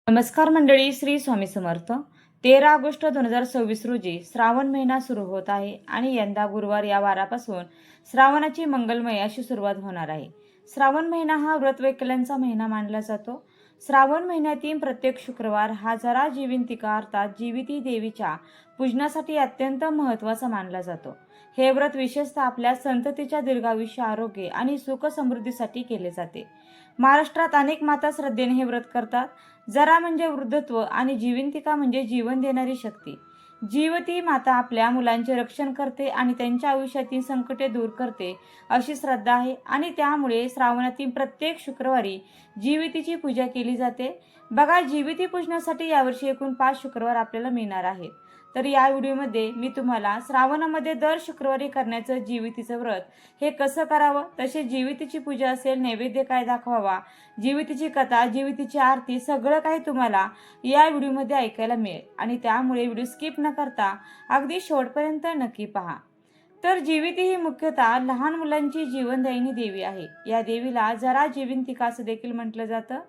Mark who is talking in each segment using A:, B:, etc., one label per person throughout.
A: नमस्कार मंडळी, श्री स्वामी समर्थ. 13 ऑगस्ट 2026 रोजी श्रावण महिना सुरू होत आहे आणि यंदा गुरुवार या वारापासून श्रावणाची मंगलमय अशी सुरुवात होणार आहे. श्रावण महिना हा व्रतवैकल्यांचा महिना मानला जातो. श्रावण महिन्यातील प्रत्येक शुक्रवार हा जरा जीवितिका अर्थात जीविती देवीच्या पूजनासाठी अत्यंत महत्त्वाचा मानला जातो. हे व्रत विशेषतः आपल्या संततीच्या दीर्घायुष्य, आरोग्य आणि सुख समृद्धीसाठी केले जाते. महाराष्ट्रात अनेक माता श्रद्धेने हे व्रत करतात. जरा म्हणजे वृद्धत्व आणि जीवंतिका म्हणजे जीवन देणारी शक्ती. जीवती माता आपल्या मुलांचे रक्षण करते आणि त्यांच्या आयुष्यातील संकटे दूर करते अशी श्रद्धा आहे आणि त्यामुळे श्रावणातील प्रत्येक शुक्रवारी जीवितीची पूजा केली जाते. बघा, जीविती पूजनासाठी यावर्षी एकूण 5 शुक्रवार आपल्याला मिळणार आहेत. तर या व्हिडिओमध्ये मी तुम्हाला श्रावणामध्ये दर शुक्रवारी करण्याचं जीवितीचं व्रत हे कसं करावं, तसे जीवितीची पूजा असेल, नैवेद्य काय दाखवावा, जीवितीची कथा, जीवितीची आरती सगळं काही तुम्हाला या व्हिडिओमध्ये ऐकायला मिळेल आणि त्यामुळे व्हिडिओ स्किप न करता अगदी शेवटपर्यंत नक्की पहा. तर जीविती ही मुख्यतः लहान मुलांची जीवनदायिनी देवी आहे. या देवीला जरा जीवंतिका असं देखील म्हटलं जातं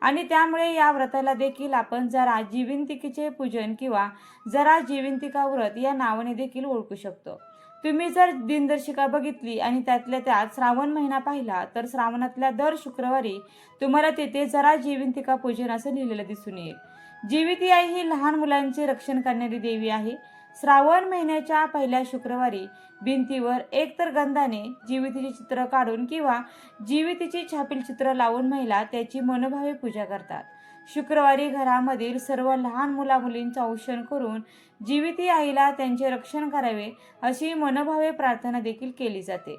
A: आणि त्यामुळे या व्रताला देखील आपण जरा जीवंतिकेचे पूजन किंवा जरा जीवंतिका व्रत या नावाने देखील ओळखू शकतो. तुम्ही जर दिनदर्शिका बघितली आणि त्यातल्या त्यात श्रावण महिना पाहिला तर श्रावणातल्या दर शुक्रवारी तुम्हाला तेथे जरा जीवंतिका पूजन असं लिहिलेलं दिसून येईल. जीविती आई ही लहान मुलांचे रक्षण करणारी देवी आहे. श्रावण महिन्याच्या पहिल्या शुक्रवारी भिंतीवर एकतर गंधाने जीवितीचे चित्र काढून किंवा जीवितीची छापील चित्र लावून महिला त्याची मनोभावे पूजा करतात. शुक्रवारी घरामधील सर्व लहान मुला मुलींचे औक्षण करून जीविती आईला त्यांचे रक्षण करावे अशी मनोभावे प्रार्थना देखील केली जाते.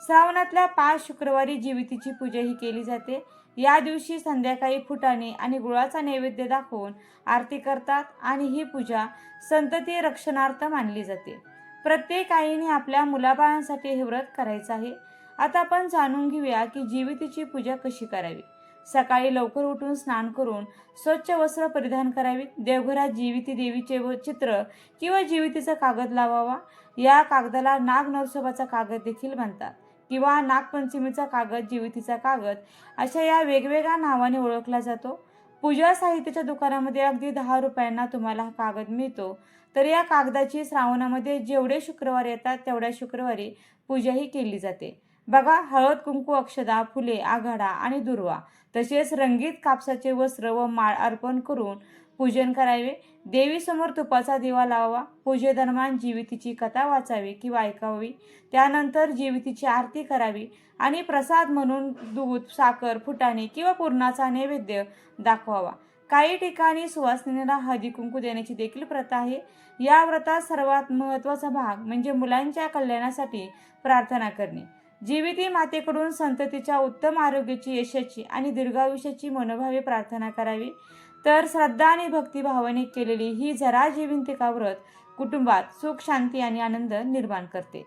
A: श्रावणातल्या 5 शुक्रवारी जीवितीची पूजा ही केली जाते. या दिवशी संध्याकाळी फुटाणे आणि गुळाचा नैवेद्य दाखवून आरती करतात आणि ही पूजा संतती रक्षणार्थ मानली जाते. प्रत्येक आईने आपल्या मुलाबाळांसाठी हे व्रत करायचं आहे. आता आपण जाणून घेऊया की जीवितीची पूजा कशी करावी. सकाळी लवकर उठून स्नान करून स्वच्छ वस्त्र परिधान करावी. देवघरात जीविती देवीचे चित्र किंवा जीवितीचा कागद लावावा. या कागदाला नाग नरसोबाचा कागद देखील म्हणतात किंवा नागपंचमीचा कागद, जीवितीचा कागद अशा या वेगवेगळ्या नावाने ओळखला जातो. पूजा साहित्याच्या दुकानामध्ये अगदी 10 रुपयांना तुम्हाला हा कागद मिळतो. तर या कागदाची श्रावणामध्ये जेवढे शुक्रवार येतात तेवढ्या शुक्रवारी पूजा ही केली जाते. बघा, हळद, कुंकू, अक्षदा, फुले, आघाडा आणि दुर्वा तसेच रंगीत कापसाचे वस्त्र व माळ अर्पण करून पूजन करावे. देवीसमोर तुपाचा दिवा लावावा. पूजेदरम्यान जीवितीची कथा वाचावी किंवा ऐकावी. त्यानंतर जीवितीची आरती करावी आणि प्रसाद म्हणून दूध, साखर, फुटाणे किंवा पुरणाचा नैवेद्य दाखवावा. काही ठिकाणी सुवासिनीला हळदी कुंकू देण्याची देखील प्रथा आहे. या व्रतात सर्वात महत्त्वाचा भाग म्हणजे मुलांच्या कल्याणासाठी प्रार्थना करणे. जीविती मातेकडून संततीच्या उत्तम आरोग्याची, यशाची आणि दीर्घायुष्याची मनोभावे प्रार्थना करावी. तर श्रद्धा आणि भक्तिभावाने केलेली ही जरा जीवंतिका व्रत कुटुंबात सुख, शांती आणि आनंद निर्माण करते.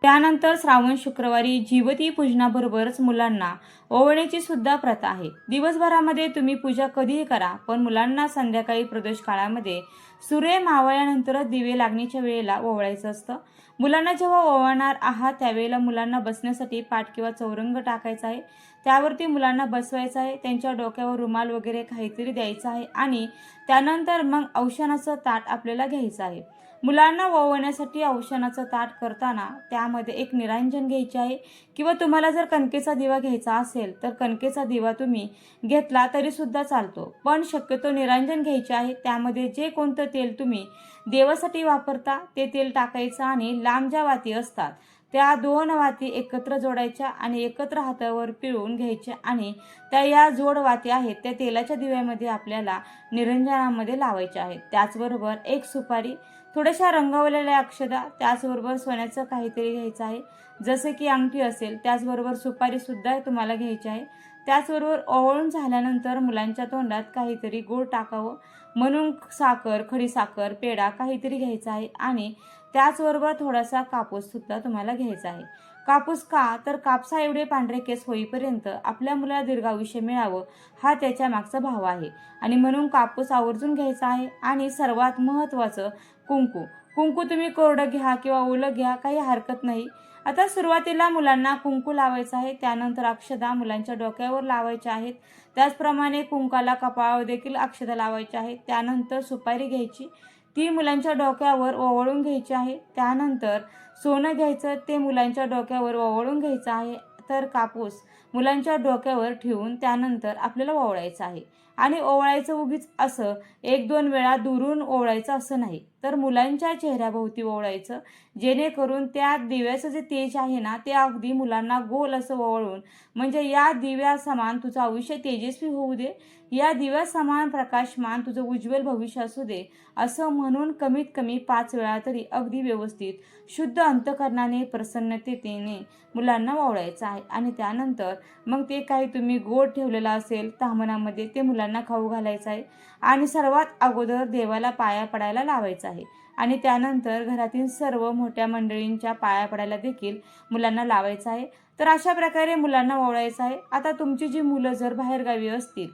A: त्यानंतर श्रावण शुक्रवारी जीविती पूजनाबरोबरच मुलांना ओवाळण्याची सुद्धा प्रथा आहे. दिवसभरामध्ये तुम्ही पूजा कधीही करा, पण मुलांना संध्याकाळी प्रदोष काळामध्ये सूर्य मावळल्यानंतरच दिवे लागण्याच्या वेळेला ओवाळायचं असतं. मुलांना जेव्हा ओवाळणार आहात त्यावेळेला मुलांना बसण्यासाठी पाट किंवा चौरंग टाकायचा आहे. त्यावरती मुलांना बसवायचं आहे. त्यांच्या डोक्यावर रुमाल वगैरे काहीतरी द्यायचं आहे आणि त्यानंतर मग औक्षणाचं ताट आपल्याला घ्यायचं आहे. मुलांना ओवाळण्यासाठी औक्षणाचं ताट करताना त्यामध्ये एक निरांजन घ्यायचे आहे किंवा तुम्हाला जर कणकेचा दिवा घ्यायचा असेल तर कणकेचा दिवा तुम्ही घेतला तरी सुद्धा चालतो, पण शक्यतो निरांजन घ्यायचे आहे. त्यामध्ये जे कोणतं तेल तुम्ही देवासाठी वापरता ते तेल टाकायचं आणि लांब ज्या वाती असतात त्या 2 वाती एकत्र जोडायच्या आणि एकत्र हातावर पिळून घ्यायच्या आणि त्या या जोड वाती आहेत त्या तेलाच्या दिव्यामध्ये आपल्याला निरंजनामध्ये लावायच्या आहेत. त्याचबरोबर एक सुपारी, थोड्याशा रंगवलेल्या अक्षदा, त्याचबरोबर सोन्याचं काहीतरी घ्यायचं आहे जसे की अंगठी असेल. त्याचबरोबर सुपारी सुद्धा तुम्हाला घ्यायची आहे. त्याचबरोबर ओवाळून झाल्यानंतर मुलांच्या तोंडात काहीतरी गोड टाकावं म्हणून साखर, खडी साखर, पेढा काहीतरी घ्यायचा आहे आणि त्याचबरोबर थोडासा कापूस सुद्धा तुम्हाला घ्यायचा आहे. कापूस का तर कापसा एवढे पांढरे केस होईपर्यंत आपल्या मुलाला दीर्घायुष्य मिळावं हा त्याच्या मागचा भाव आहे आणि म्हणून कापूस आवर्जून घ्यायचा आहे. आणि सर्वात महत्त्वाचं कुंकू. कुंकू तुम्ही कोरडं घ्या किंवा ओलं घ्या, काही हरकत नाही. आता सुरुवातीला मुलांना कुंकू लावायचं आहे, त्यानंतर अक्षदा मुलांच्या डोक्यावर लावायच्या आहेत. त्याचप्रमाणे कुंकाला कपाळावर देखील अक्षदा लावायच्या आहेत. त्यानंतर सुपारी घ्यायची, ती मुलांच्या डोक्यावर ओवाळून घ्यायची आहे. त्यानंतर सोनं घ्यायचं, ते मुलांच्या डोक्यावर ओवाळून घ्यायचं आहे. तर कापूस मुलांच्या डोक्यावर ठेवून त्यानंतर आपल्याला ओवाळायचं आहे. आणि ओवाळायचं उगीच असं 1-2 वेळा दुरून ओवाळायचं असं नाही, तर मुलांच्या चेहऱ्याभोवती ओवाळायचं, जेणेकरून त्या दिव्याचं जे तेज आहे ना, ते अगदी मुलांना गोल असं ओवाळून, म्हणजे या दिव्यासमान तुझं आयुष्य तेजस्वी होऊ दे, या दिव्यासमान प्रकाशमान तुझं उज्ज्वल भविष्य असू दे, असं म्हणून कमीत कमी 5 वेळा तरी अगदी व्यवस्थित शुद्ध अंतःकरणाने प्रसन्नतेने मुलांना ओवाळायचं आहे. आणि त्यानंतर मग ते काही तुम्ही गोड ठेवलेलं असेल ताम्हणामध्ये, ते मुलांना खाऊ घालायचं आहे. आणि सर्वात अगोदर देवाला पाया पडायला लावायचं आहे. आणि त्यानंतर घरातील सर्व मोठ्या मंडळींच्या पाया पडायला देखील मुलांना लावायचं आहे. तर अशा प्रकारे मुलांना ओवाळायचं आहे. आता तुमची जी मुलं जर बाहेरगावी असतील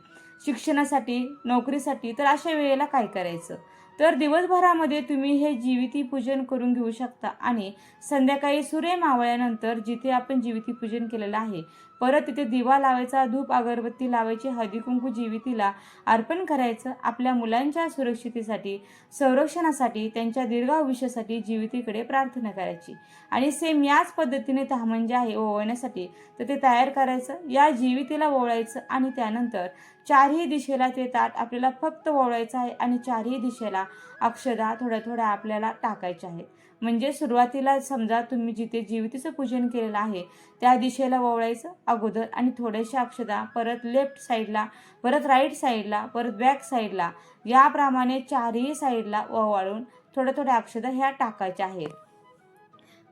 A: शिक्षणासाठी, नोकरीसाठी, तर अशा वेळेला काय करायचं, तर दिवसभरामध्ये तुम्ही हे जीविती पूजन करून घेऊ शकता. आणि संध्याकाळी सूर्य मावळल्यानंतर जिथे आपण जीविती पूजन केलेलं आहे, परत तिथे दिवा लावायचा, धूप अगरबत्ती लावायची, हळदी कुंकू जीवितीला अर्पण करायचं. आपल्या मुलांच्या सुरक्षितेसाठी, संरक्षणासाठी, त्यांच्या दीर्घ आयुष्यासाठी जीवितीकडे प्रार्थना करायची. आणि सेम याच पद्धतीने ताम्हण जे आहे ओवाळण्यासाठी, तर ते तयार करायचं, या जीवितीला ओवाळायचं. आणि त्यानंतर चारही दिशेला ते ताट आपल्याला फक्त ओवाळायचं आहे. आणि चारही दिशेला अक्षदा थोड्या थोड्या आपल्याला टाकायच्या आहेत. म्हणजे सुरुवातीला समजा तुम्ही जिथे जीवितीचं पूजन केलेलं आहे त्या दिशेला ओवाळायचं अगोदर, आणि थोड्याशा अक्षदा परत लेफ्ट साईडला, परत राईट साईडला, परत बॅक साईडला, याप्रमाणे चारही साईडला ओवाळून थोड्या थोड्या अक्षदा ह्या टाकायच्या आहेत.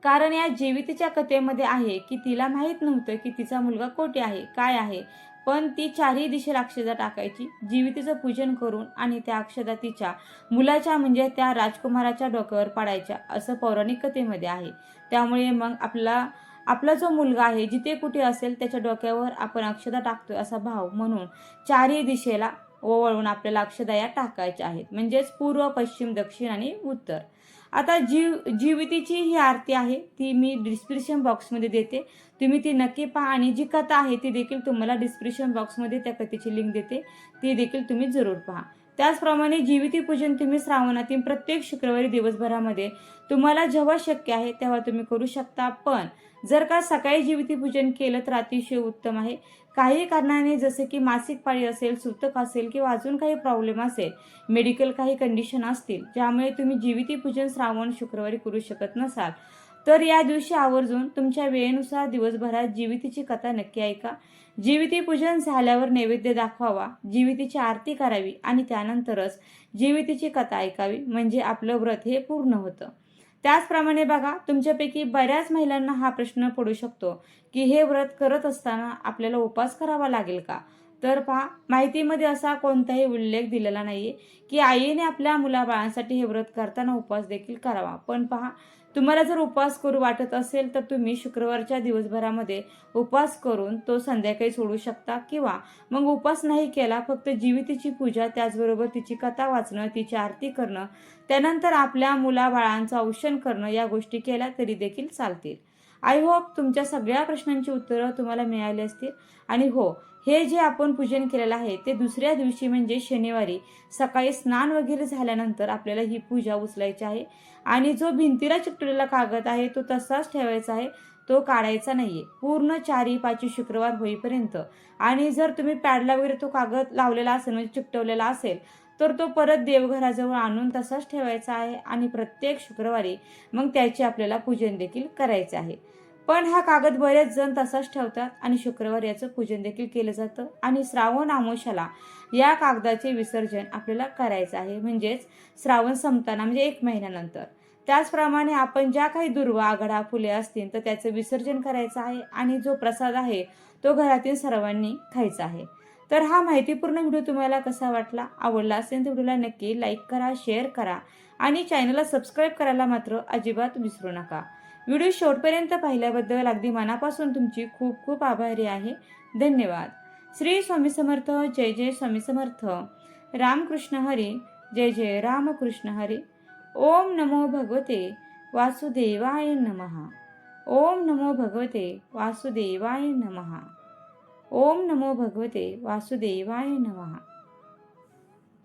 A: कारण या जीवितीच्या कथेमध्ये आहे की तिला माहीत नव्हतं की तिचा मुलगा कोठे आहे, काय आहे, पण ती चारही दिशेला अक्षदा टाकायची, जीवितीचं पूजन करून, आणि त्या अक्षदा तिच्या मुलाच्या म्हणजे त्या राजकुमाराच्या डोक्यावर पाडायच्या, असं पौराणिक कथेमध्ये आहे. त्यामुळे मग आपला जो मुलगा आहे जिथे कुठे असेल त्याच्या डोक्यावर आपण अक्षदा टाकतोय असा भाव म्हणून चारही दिशेला ओवाळून आपल्याला अक्षदा या टाकायच्या आहेत. म्हणजेच पूर्व, पश्चिम, दक्षिण आणि उत्तर. आता जीवितीची ही आरती आहे ती मी डिस्क्रिप्शन बॉक्समध्ये देते, तुम्ही ती नक्की पहा. आणि जी कथा आहे ती देखील तुम्हाला डिस्क्रिप्शन बॉक्समध्ये त्या कथेची लिंक देते, ती देखील तुम्ही जरूर पहा. त्याचप्रमाणे जीविती पूजन तुम्ही श्रावणातील प्रत्येक शुक्रवारी दिवसभरामध्ये तुम्हाला जेव्हा शक्य आहे तेव्हा तुम्ही करू शकता. पण जर का सकाळी जीविती पूजन केलं तर अतिशय उत्तम आहे. काही कारणाने जसे की मासिक पाळी असेल, सूतक असेल, किंवा अजून काही प्रॉब्लेम असेल, मेडिकल काही कंडिशन असतील ज्यामुळे तुम्ही जीविती पूजन श्रावण शुक्रवारी करू शकत नसाल, तर या दिवशी आवर्जून तुमच्या वेळेनुसार दिवसभरात जीवितीची कथा नक्की ऐका. जीविती पूजन झाल्यावर नैवेद्य दाखवावा, जीवितीची आरती करावी, आणि त्यानंतरच जीवितीची कथा ऐकावी, म्हणजे आपलं व्रत हे पूर्ण होतं. त्याचप्रमाणे बघा, तुमच्यापैकी बऱ्याच महिलांना हा प्रश्न पडू शकतो की हे व्रत करत असताना आपल्याला उपवास करावा लागेल का? तर पहा, माहितीमध्ये असा कोणताही उल्लेख दिलेला नाहीये की आईने आपल्या मुलाबाळांसाठी हे व्रत करताना उपवास देखील करावा. पण पहा, तुम्हाला जर उपवास करू वाटत असेल तर तुम्ही शुक्रवारच्या दिवसभरामध्ये उपवास करून तो संध्याकाळी सोडू शकता, किंवा मग उपवास नाही केला, फक्त जीवितीची पूजा, त्याचबरोबर तिची कथा वाचणं, तिची आरती करणं, त्यानंतर आपल्या मुलाबाळांचं औक्षण करणं, या गोष्टी केल्या तरी देखील चालतील. आय होप तुमच्या सगळ्या प्रश्नांची उत्तरं तुम्हाला मिळाली असतील. आणि हो, हे जे आपण पूजन केलेलं आहे ते दुसऱ्या दिवशी म्हणजे शनिवारी सकाळी स्नान वगैरे झाल्यानंतर आपल्याला ही पूजा उचलायची आहे. आणि जो भिंतीला चिकटवलेला कागद आहे तो तसाच ठेवायचा आहे, तो काढायचा नाहीये पूर्ण 4-5 शुक्रवार होईपर्यंत. आणि जर तुम्ही पॅडला वगैरे तो कागद लावलेला असेल म्हणजे चिकटवलेला असेल तर तो परत देवघराजवळ आणून तसाच ठेवायचा आहे. आणि प्रत्येक शुक्रवारी मग त्याचे आपल्याला पूजन देखील करायचे आहे. पण हा कागद बरेच जण तसाच ठेवतात आणि शुक्रवारी याचं पूजन देखील केलं जातं. आणि श्रावण अमावस्येला या कागदाचे विसर्जन आपल्याला करायचं आहे, म्हणजेच श्रावण संपताना म्हणजे 1 महिन्यानंतर. त्याचप्रमाणे आपण ज्या काही दुर्वा, आघाडा, फुले असतील तर त्याचं विसर्जन करायचं आहे. आणि जो प्रसाद आहे तो घरातील सर्वांनी खायचा आहे. तर हा माहितीपूर्ण व्हिडिओ तुम्हाला कसा वाटला? आवडला असेल तर व्हिडिओला नक्की लाईक करा, शेअर करा, आणि चॅनलला सबस्क्राईब करायला मात्र अजिबात विसरू नका. व्हिडिओ शेवटपर्यंत पाहिल्याबद्दल अगदी मनापासून तुमची खूप खूप आभारी आहे. धन्यवाद. श्री स्वामी समर्थ. जय जय स्वामी समर्थ. रामकृष्ण हरी. जय जय रामकृष्ण हरी. ओम नमो भगवते वासुदेवाय नमः. ओम नमो भगवते वासुदेवाय नमः. ओम नमो भगवते वासुदेवाय नमः.